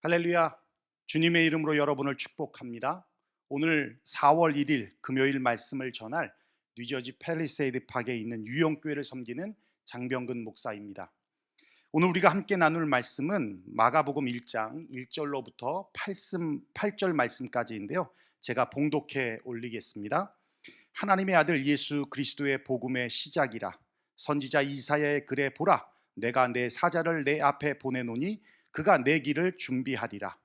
할렐루야. 주님의 이름으로 여러분을 축복합니다. 오늘 4월 1일 금요일 말씀을 전할 뉴저지 팰리세이드 팍에 있는 유영교회를 섬기는 장병근 목사입니다. 오늘 우리가 함께 나눌 말씀은 마가복음 1장 1절로부터 8절 말씀까지인데요. 제가 봉독해 올리겠습니다. 하나님의 아들 예수 그리스도의 복음의 시작이라. 선지자 이사야의 글에 보라, 내가 내 사자를 내 앞에 보내노니 그가 내 길을 준비하리라.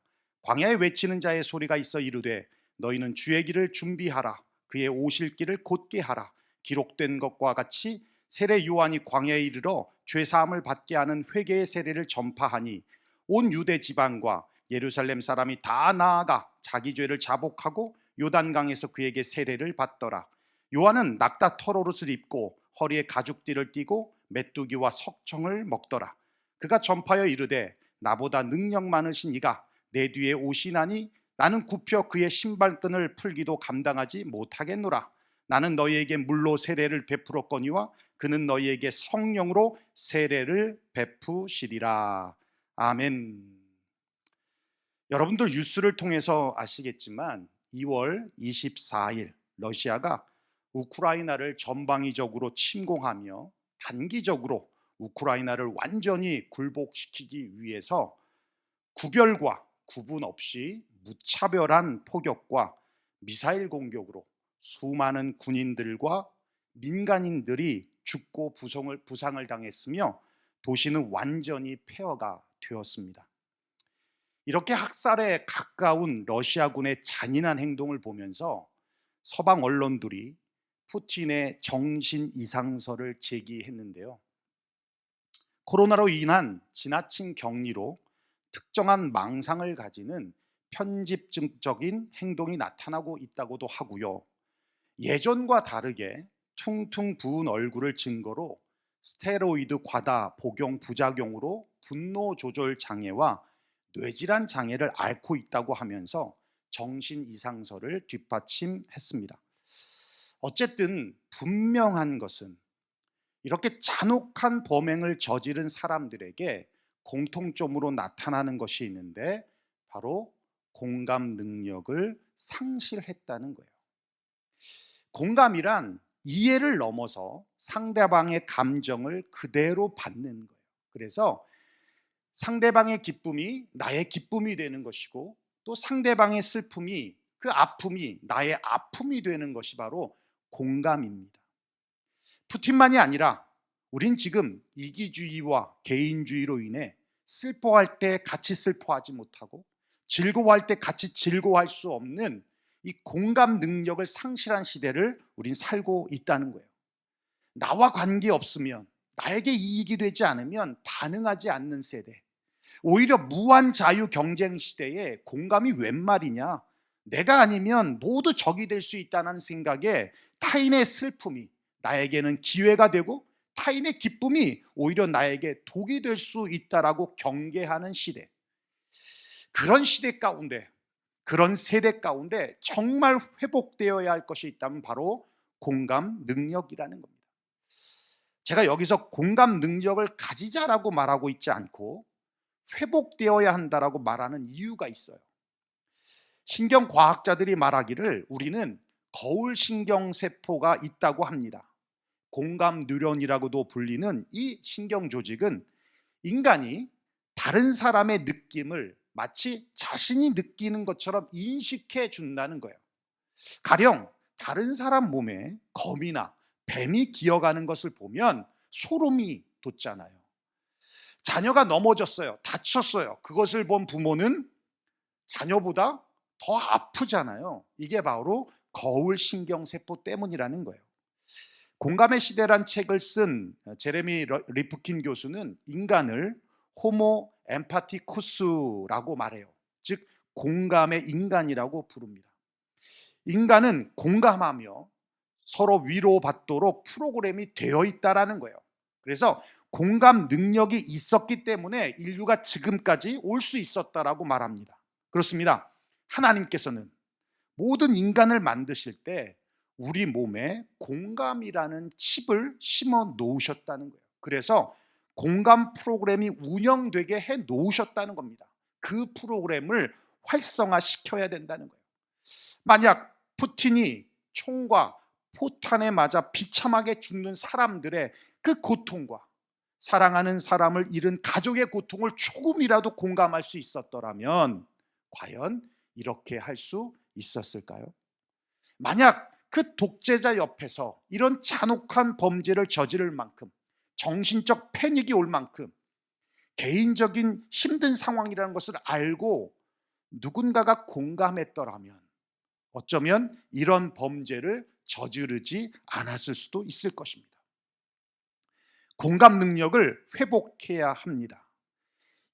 광야에 외치는 자의 소리가 있어 이르되 너희는 주의 길을 준비하라. 그의 오실 길을 곧게 하라. 기록된 것과 같이 세례 요한이 광야에 이르러 죄 사함을 받게 하는 회개의 세례를 전파하니 온 유대 지방과 예루살렘 사람이 다 나아가 자기 죄를 자복하고 요단강에서 그에게 세례를 받더라. 요한은 낙타 털옷을 입고 허리에 가죽띠를 띠고 메뚜기와 석청을 먹더라. 그가 전파하여 이르되 나보다 능력 많으신 이가 내 뒤에 오시나니 나는 굽혀 그의 신발끈을 풀기도 감당하지 못하겠노라. 나는 너희에게 물로 세례를 베풀었거니와 그는 너희에게 성령으로 세례를 베푸시리라. 아멘. 여러분들 뉴스를 통해서 아시겠지만 2월 24일 러시아가 우크라이나를 전방위적으로 침공하며 단기적으로 우크라이나를 완전히 굴복시키기 위해서 구별과 구분 없이 무차별한 포격과 미사일 공격으로 수많은 군인들과 민간인들이 죽고 부상을 당했으며 도시는 완전히 폐허가 되었습니다. 이렇게 학살에 가까운 러시아군의 잔인한 행동을 보면서 서방 언론들이 푸틴의 정신 이상설을 제기했는데요. 코로나로 인한 지나친 격리로 특정한 망상을 가지는 편집증적인 행동이 나타나고 있다고도 하고요. 예전과 다르게 퉁퉁 부은 얼굴을 증거로 스테로이드 과다 복용 부작용으로 분노 조절 장애와 뇌질환 장애를 앓고 있다고 하면서 정신 이상설을 뒷받침했습니다. 어쨌든 분명한 것은 이렇게 잔혹한 범행을 저지른 사람들에게 공통점으로 나타나는 것이 있는데 바로 공감 능력을 상실했다는 거예요. 공감이란 이해를 넘어서 상대방의 감정을 그대로 받는 거예요. 그래서 상대방의 기쁨이 나의 기쁨이 되는 것이고 또 상대방의 슬픔이 그 아픔이 나의 아픔이 되는 것이 바로 공감입니다. 푸틴만이 아니라 우린 지금 이기주의와 개인주의로 인해 슬퍼할 때 같이 슬퍼하지 못하고 즐거워할 때 같이 즐거워할 수 없는 이 공감 능력을 상실한 시대를 우린 살고 있다는 거예요. 나와 관계없으면, 나에게 이익이 되지 않으면 반응하지 않는 세대, 오히려 무한 자유 경쟁 시대에 공감이 웬 말이냐, 내가 아니면 모두 적이 될 수 있다는 생각에 타인의 슬픔이 나에게는 기회가 되고 타인의 기쁨이 오히려 나에게 독이 될 수 있다라고 경계하는 시대, 그런 시대 가운데, 그런 세대 가운데 정말 회복되어야 할 것이 있다면 바로 공감 능력이라는 겁니다. 제가 여기서 공감 능력을 가지자라고 말하고 있지 않고 회복되어야 한다라고 말하는 이유가 있어요. 신경과학자들이 말하기를 우리는 거울 신경세포가 있다고 합니다. 공감 뉴런이라고도 불리는 이 신경 조직은 인간이 다른 사람의 느낌을 마치 자신이 느끼는 것처럼 인식해 준다는 거예요. 가령 다른 사람 몸에 거미나 뱀이 기어가는 것을 보면 소름이 돋잖아요. 자녀가 넘어졌어요. 다쳤어요. 그것을 본 부모는 자녀보다 더 아프잖아요. 이게 바로 거울 신경세포 때문이라는 거예요. 공감의 시대란 책을 쓴 제레미 리프킨 교수는 인간을 호모 엠파티쿠스라고 말해요. 즉 공감의 인간이라고 부릅니다. 인간은 공감하며 서로 위로받도록 프로그램이 되어 있다라는 거예요. 그래서 공감 능력이 있었기 때문에 인류가 지금까지 올 수 있었다라고 말합니다. 그렇습니다. 하나님께서는 모든 인간을 만드실 때 우리 몸에 공감이라는 칩을 심어 놓으셨다는 거예요. 그래서 공감 프로그램이 운영되게 해 놓으셨다는 겁니다. 그 프로그램을 활성화시켜야 된다는 거예요. 만약 푸틴이 총과 포탄에 맞아 비참하게 죽는 사람들의 그 고통과 사랑하는 사람을 잃은 가족의 고통을 조금이라도 공감할 수 있었더라면 과연 이렇게 할 수 있었을까요? 만약 그 독재자 옆에서 이런 잔혹한 범죄를 저지를 만큼 정신적 패닉이 올 만큼 개인적인 힘든 상황이라는 것을 알고 누군가가 공감했더라면 어쩌면 이런 범죄를 저지르지 않았을 수도 있을 것입니다. 공감 능력을 회복해야 합니다.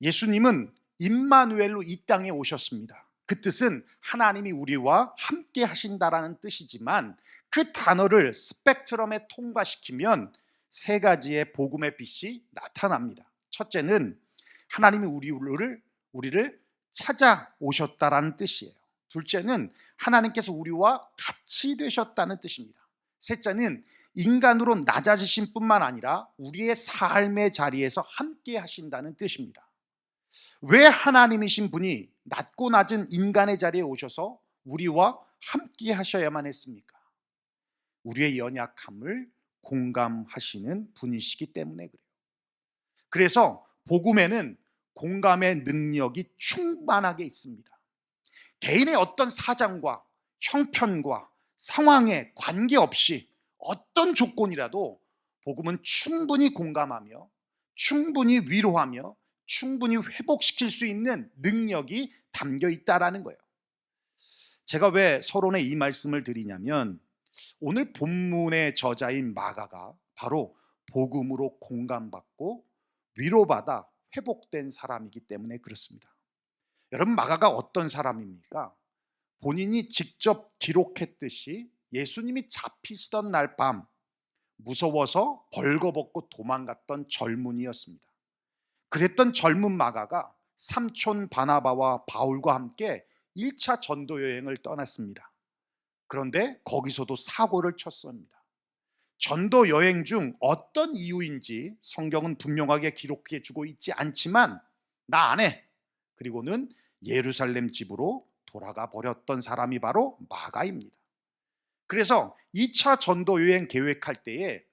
예수님은 임마누엘로 이 땅에 오셨습니다. 그 뜻은 하나님이 우리와 함께 하신다라는 뜻이지만 그 단어를 스펙트럼에 통과시키면 세 가지의 복음의 빛이 나타납니다. 첫째는 하나님이 우리를 찾아오셨다라는 뜻이에요. 둘째는 하나님께서 우리와 같이 되셨다는 뜻입니다. 셋째는 인간으로 낮아지신 뿐만 아니라 우리의 삶의 자리에서 함께 하신다는 뜻입니다. 왜 하나님이신 분이 낮고 낮은 인간의 자리에 오셔서 우리와 함께 하셔야만 했습니까? 우리의 연약함을 공감하시는 분이시기 때문에 그래요. 그래서 복음에는 공감의 능력이 충만하게 있습니다. 개인의 어떤 사정과 형편과 상황에 관계없이 어떤 조건이라도 복음은 충분히 공감하며 충분히 위로하며 충분히 회복시킬 수 있는 능력이 담겨 있다라는 거예요. 제가 왜 서론에 이 말씀을 드리냐면 오늘 본문의 저자인 마가가 바로 복음으로 공감받고 위로받아 회복된 사람이기 때문에 그렇습니다. 여러분, 마가가 어떤 사람입니까? 본인이 직접 기록했듯이 예수님이 잡히시던 날 밤 무서워서 벌거벗고 도망갔던 젊은이였습니다. 그랬던 젊은 마가가 삼촌 바나바와 바울과 함께 1차 전도 여행을 떠났습니다. 그런데 거기서도 사고를 쳤습니다. 전도 여행 중 어떤 이유인지 성경은 분명하게 기록해 주고 있지 않지만 나 안 해. 그리고는 예루살렘 집으로 돌아가 버렸던 사람이 바로 마가입니다. 그래서 2차 전도 여행 계획할 때에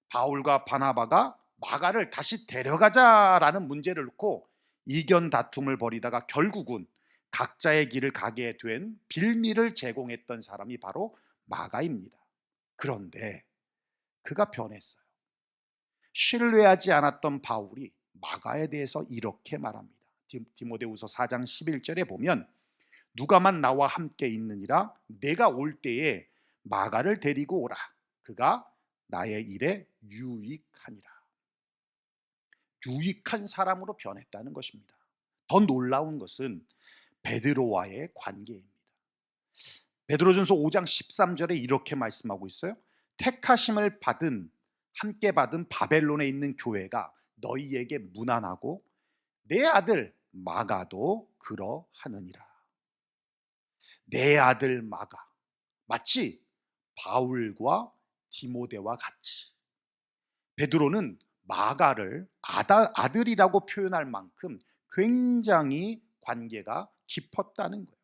바울과 바나바가 마가를 다시 데려가자라는 문제를 놓고 이견 다툼을 벌이다가 결국은 각자의 길을 가게 된 빌미를 제공했던 사람이 바로 마가입니다. 그런데 그가 변했어요. 신뢰하지 않았던 바울이 마가에 대해서 이렇게 말합니다. 디모데후서 4장 11절에 보면 누가만 나와 함께 있느니라 내가 올 때에 마가를 데리고 오라. 그가 나의 일에 유익하니라. 유익한 사람으로 변했다는 것입니다. 더 놀라운 것은 베드로와의 관계입니다. 베드로전서 5장 13절에 이렇게 말씀하고 있어요. 택하심을 받은 함께 받은 바벨론에 있는 교회가 너희에게 문안하고 내 아들 마가도 그러하느니라. 내 아들 마가, 마치 바울과 디모데와 같이 베드로는 마가를 아들이라고 표현할 만큼 굉장히 관계가 깊었다는 거예요.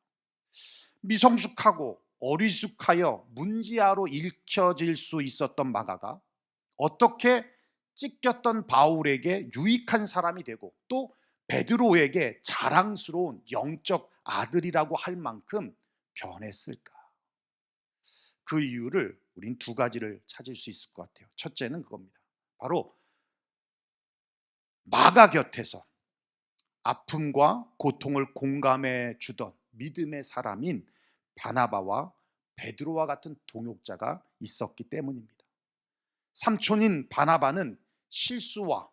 미성숙하고 어리숙하여 문지아로 읽혀질 수 있었던 마가가 어떻게 찢겼던 바울에게 유익한 사람이 되고 또 베드로에게 자랑스러운 영적 아들이라고 할 만큼 변했을까? 그 이유를 우린 두 가지를 찾을 수 있을 것 같아요. 첫째는 그겁니다. 바로 마가 곁에서 아픔과 고통을 공감해 주던 믿음의 사람인 바나바와 베드로와 같은 동역자가 있었기 때문입니다. 삼촌인 바나바는 실수와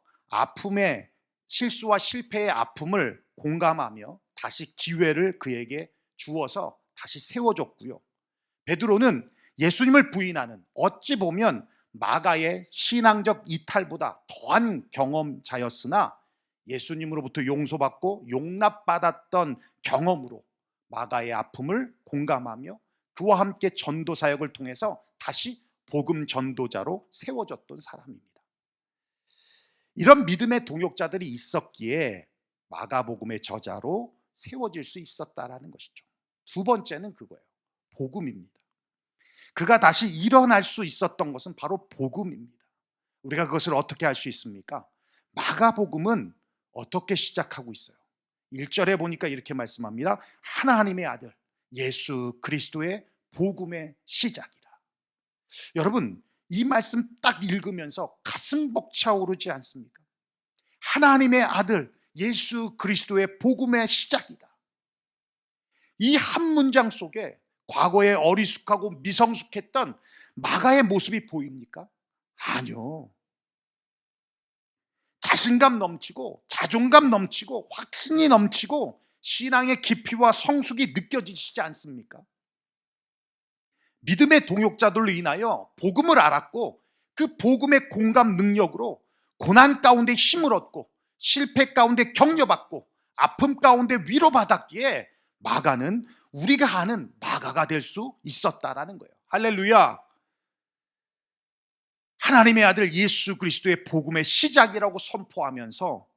실패의 아픔을 공감하며 다시 기회를 그에게 주어서 다시 세워줬고요. 베드로는 예수님을 부인하는 어찌 보면 마가의 신앙적 이탈보다 더한 경험자였으나 예수님으로부터 용서받고 용납받았던 경험으로 마가의 아픔을 공감하며 그와 함께 전도 사역을 통해서 다시 복음 전도자로 세워졌던 사람입니다. 이런 믿음의 동역자들이 있었기에 마가복음의 저자로 세워질 수 있었다라는 것이죠. 두 번째는 그거예요. 복음입니다. 그가 다시 일어날 수 있었던 것은 바로 복음입니다. 우리가 그것을 어떻게 할 수 있습니까? 마가복음은 어떻게 시작하고 있어요? 1절에 보니까 이렇게 말씀합니다. 하나님의 아들 예수 그리스도의 복음의 시작이라. 여러분, 이 말씀 딱 읽으면서 가슴 벅차오르지 않습니까? 하나님의 아들 예수 그리스도의 복음의 시작이다. 이 한 문장 속에 과거에 어리숙하고 미성숙했던 마가의 모습이 보입니까? 아니요. 자신감 넘치고 자존감 넘치고 확신이 넘치고 신앙의 깊이와 성숙이 느껴지시지 않습니까? 믿음의 동역자들로 인하여 복음을 알았고 그 복음의 공감 능력으로 고난 가운데 힘을 얻고 실패 가운데 격려받고 아픔 가운데 위로받았기에 마가는 우리가 아는 마가가 될 수 있었다라는 거예요. 할렐루야. 하나님의 아들 예수 그리스도의 복음의 시작이라고 선포하면서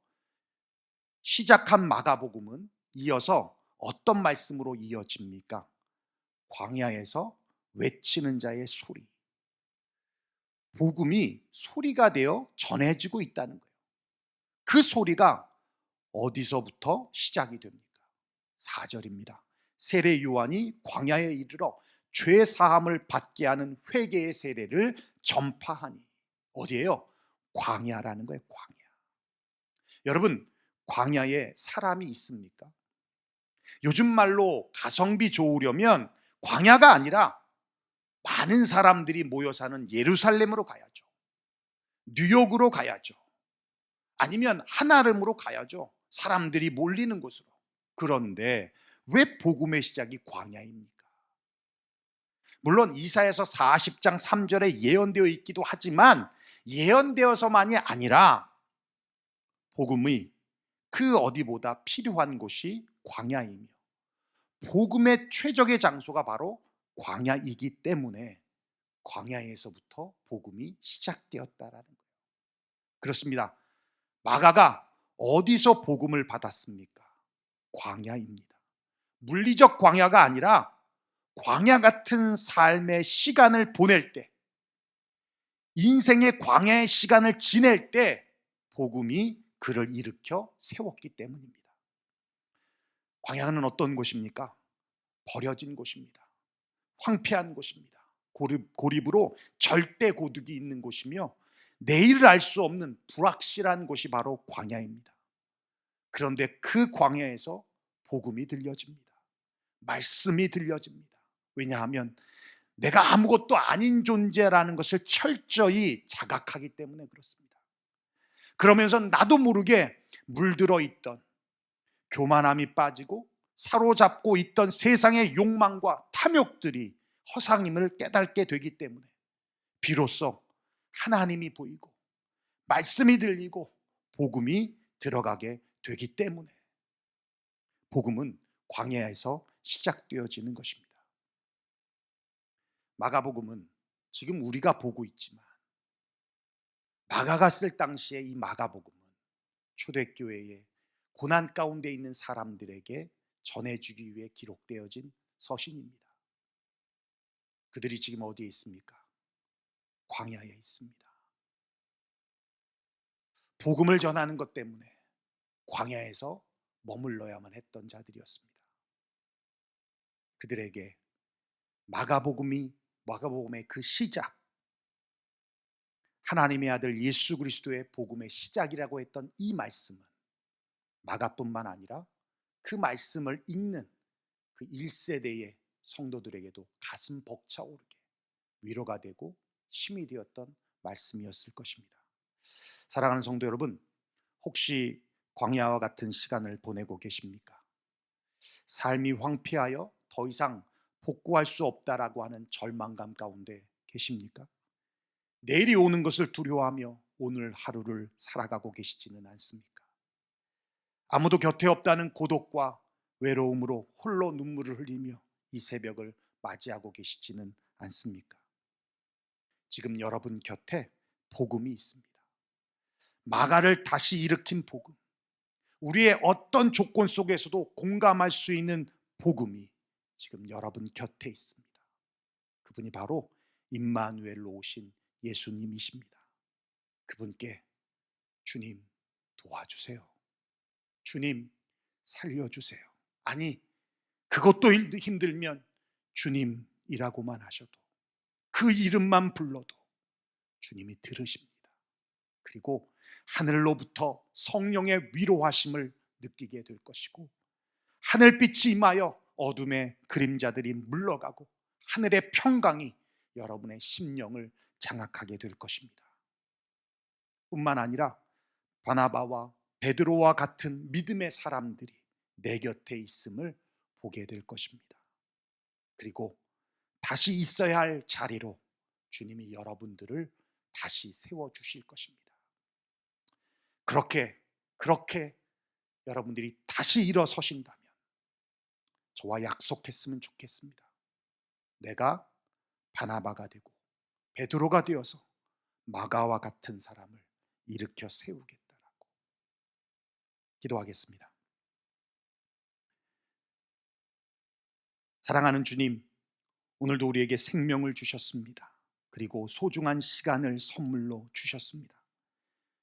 시작한 마가복음은 이어서 어떤 말씀으로 이어집니까? 광야에서 외치는 자의 소리. 복음이 소리가 되어 전해지고 있다는 거예요. 그 소리가 어디서부터 시작이 됩니까? 4절입니다. 세례 요한이 광야에 이르러 죄 사함을 받게 하는 회개의 세례를 전파하니. 어디예요? 광야라는 거예요. 광야. 여러분, 광야에 사람이 있습니까? 요즘 말로 가성비 좋으려면 광야가 아니라 많은 사람들이 모여 사는 예루살렘으로 가야죠. 뉴욕으로 가야죠. 아니면 한아름으로 가야죠. 사람들이 몰리는 곳으로. 그런데 왜 복음의 시작이 광야입니까? 물론 이사야서 40장 3절에 예언되어 있기도 하지만 예언되어서만이 아니라 복음이 그 어디보다 필요한 곳이 광야이며 복음의 최적의 장소가 바로 광야이기 때문에 광야에서부터 복음이 시작되었다라는 거예요. 그렇습니다. 마가가 어디서 복음을 받았습니까? 광야입니다. 물리적 광야가 아니라 광야 같은 삶의 시간을 보낼 때, 인생의 광야의 시간을 지낼 때 복음이 그를 일으켜 세웠기 때문입니다. 광야는 어떤 곳입니까? 버려진 곳입니다. 황폐한 곳입니다. 고립으로 절대 고독이 있는 곳이며 내일을 알 수 없는 불확실한 곳이 바로 광야입니다. 그런데 그 광야에서 복음이 들려집니다. 말씀이 들려집니다. 왜냐하면 내가 아무것도 아닌 존재라는 것을 철저히 자각하기 때문에 그렇습니다. 그러면서 나도 모르게 물들어 있던 교만함이 빠지고 사로잡고 있던 세상의 욕망과 탐욕들이 허상임을 깨닫게 되기 때문에 비로소 하나님이 보이고 말씀이 들리고 복음이 들어가게 되기 때문에 복음은 광야에서 시작되어지는 것입니다. 마가복음은 지금 우리가 보고 있지만 마가가 쓸 당시에 이 마가복음은 초대교회의 고난 가운데 있는 사람들에게 전해주기 위해 기록되어진 서신입니다. 그들이 지금 어디에 있습니까? 광야에 있습니다. 복음을 전하는 것 때문에 광야에서 머물러야만 했던 자들이었습니다. 그들에게 마가복음의 그 시작, 하나님의 아들 예수 그리스도의 복음의 시작이라고 했던 이 말씀은 마가뿐만 아니라 그 말씀을 읽는 그 1세대의 성도들에게도 가슴 벅차오르게 위로가 되고 힘이 되었던 말씀이었을 것입니다. 사랑하는 성도 여러분, 혹시 광야와 같은 시간을 보내고 계십니까? 삶이 황폐하여 더 이상 복구할 수 없다라고 하는 절망감 가운데 계십니까? 내일이 오는 것을 두려워하며 오늘 하루를 살아가고 계시지는 않습니까? 아무도 곁에 없다는 고독과 외로움으로 홀로 눈물을 흘리며 이 새벽을 맞이하고 계시지는 않습니까? 지금 여러분 곁에 복음이 있습니다. 마가를 다시 일으킨 복음, 우리의 어떤 조건 속에서도 공감할 수 있는 복음이 지금 여러분 곁에 있습니다. 그분이 바로 임마누엘로 오신 예수님이십니다. 그분께 주님 도와주세요. 주님 살려주세요. 아니, 그것도 힘들면 주님이라고만 하셔도, 그 이름만 불러도 주님이 들으십니다. 그리고 하늘로부터 성령의 위로하심을 느끼게 될 것이고, 하늘빛이 임하여 어둠의 그림자들이 물러가고 하늘의 평강이 여러분의 심령을 장악하게 될 것입니다. 뿐만 아니라 바나바와 베드로와 같은 믿음의 사람들이 내 곁에 있음을 보게 될 것입니다. 그리고 다시 있어야 할 자리로 주님이 여러분들을 다시 세워주실 것입니다. 그렇게 여러분들이 다시 일어서신다면 저와 약속했으면 좋겠습니다. 내가 바나바가 되고 베드로가 되어서 마가와 같은 사람을 일으켜 세우겠다라고 기도하겠습니다. 사랑하는 주님, 오늘도 우리에게 생명을 주셨습니다. 그리고 소중한 시간을 선물로 주셨습니다.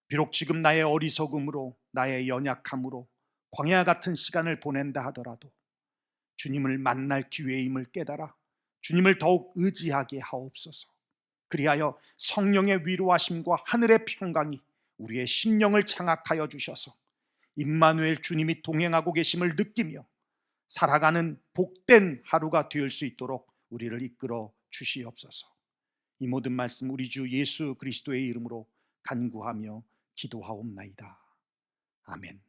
비록 지금 나의 어리석음으로, 나의 연약함으로 광야 같은 시간을 보낸다 하더라도 주님을 만날 기회임을 깨달아 주님을 더욱 의지하게 하옵소서. 그리하여 성령의 위로하심과 하늘의 평강이 우리의 심령을 장악하여 주셔서 임마누엘 주님이 동행하고 계심을 느끼며 살아가는 복된 하루가 될 수 있도록 우리를 이끌어 주시옵소서. 이 모든 말씀 우리 주 예수 그리스도의 이름으로 간구하며 기도하옵나이다. 아멘.